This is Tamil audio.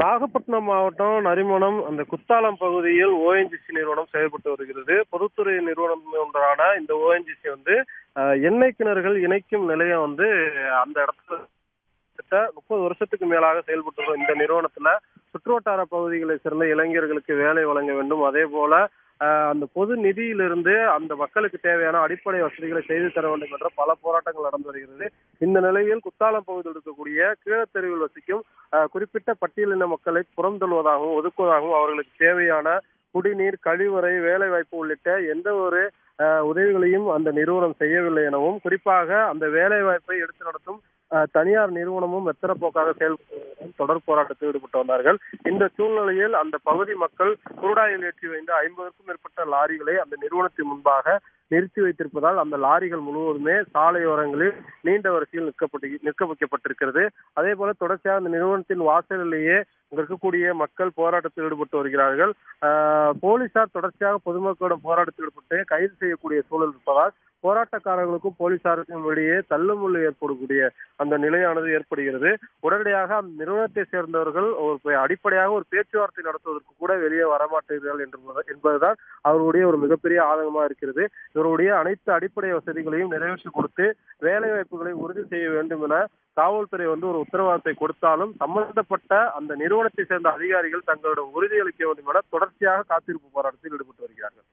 நாகப்பட்டினம் மாவட்டம் நரிமணம் அந்த குத்தாலம் பகுதியில் ஓஎன்ஜிசி நிறுவனம் செயல்பட்டு வருகிறது. பொதுத்துறை நிறுவனம் ஒன்றான இந்த ஓஎன்ஜிசி எண்ணெய் கிணறுகள் இணைக்கும் நிலையம் அந்த இடத்துல கிட்ட 30 வருஷத்துக்கு மேலாக செயல்பட்டு வரும் இந்த நிறுவனத்துல சுற்றுவட்டார பகுதிகளை சேர்ந்த இளைஞர்களுக்கு வேலை வழங்க வேண்டும். அதே போல அந்த பொது நிதியிலிருந்து அந்த மக்களுக்கு தேவையான அடிப்படை வசதிகளை செய்து தர வேண்டும் என்ற பல போராட்டங்கள் நடந்து வருகிறது. இந்த நிலையில் குத்தாலம் பகுதியில் இருக்கக்கூடிய கீழத்தெருவில் வசிக்கும் குறிப்பிட்ட பட்டியலின மக்களை புறந்தள்ளுவதாகவும் ஒதுக்குவதாகவும் அவர்களுக்கு தேவையான குடிநீர், கழிவறை, வேலை வாய்ப்பு உள்ளிட்ட எந்த ஒரு உதவிகளையும் அந்த நிறுவனம் செய்யவில்லை எனவும், குறிப்பாக அந்த வேலை வாய்ப்பை எடுத்து நடத்தும் தனியார் நிறுவனமும் வெத்தரப்போக்காக செயல்பட்டு தொடர் போராட்டத்தில் ஈடுபட்டு வந்தார்கள். இந்த சூழ்நிலையில் அந்த பகுதி மக்கள் குருடாயில் ஏற்றி வைந்த 50க்கும் மேற்பட்ட லாரிகளை அந்த நிறுவனத்தின் முன்பாக நிறுத்தி வைத்திருப்பதால் அந்த லாரிகள் முழுவதுமே சாலையோரங்களில் நீண்ட வரிசையில் நிற்க வைக்கப்பட்டிருக்கிறது. அதே போல தொடர்ச்சியாக அந்த நிறுவனத்தின் வாசலிலேயே இங்க இருக்கக்கூடிய மக்கள் போராட்டத்தில் ஈடுபட்டு வருகிறார்கள். போலீசார் தொடர்ச்சியாக பொதுமக்களிடம் போராட்டத்தில் ஈடுபட்டு கைது செய்யக்கூடிய சூழல் இருப்பதால் போராட்டக்காரர்களுக்கும் போலீசாருக்கும் இடையே தள்ளுமுள்ளு ஏற்படக்கூடிய அந்த நிலையானது ஏற்படுகிறது. உடனடியாக அந்த நிறுவனத்தை சேர்ந்தவர்கள் அடிப்படையாக ஒரு பேச்சுவார்த்தை நடத்துவதற்கு கூட வெளியே வரமாட்டீர்கள் என்பதுதான் அவர்களுடைய ஒரு மிகப்பெரிய ஆதங்கமா இருக்கிறது. இவருடைய அனைத்து அடிப்படை வசதிகளையும் நிறைவேற்றி கொடுத்து வேலை வாய்ப்புகளை உறுதி செய்ய வேண்டும் என காவல்துறை ஒரு உத்தரவாதத்தை கொடுத்தாலும் சம்பந்தப்பட்ட அந்த நிறுவனத்தை சேர்ந்த அதிகாரிகள் தங்களிடம் உறுதியளிக்க வேண்டும் என தொடர்ச்சியாக காத்திருப்பு போராட்டத்தில் ஈடுபட்டு வருகிறார்கள்.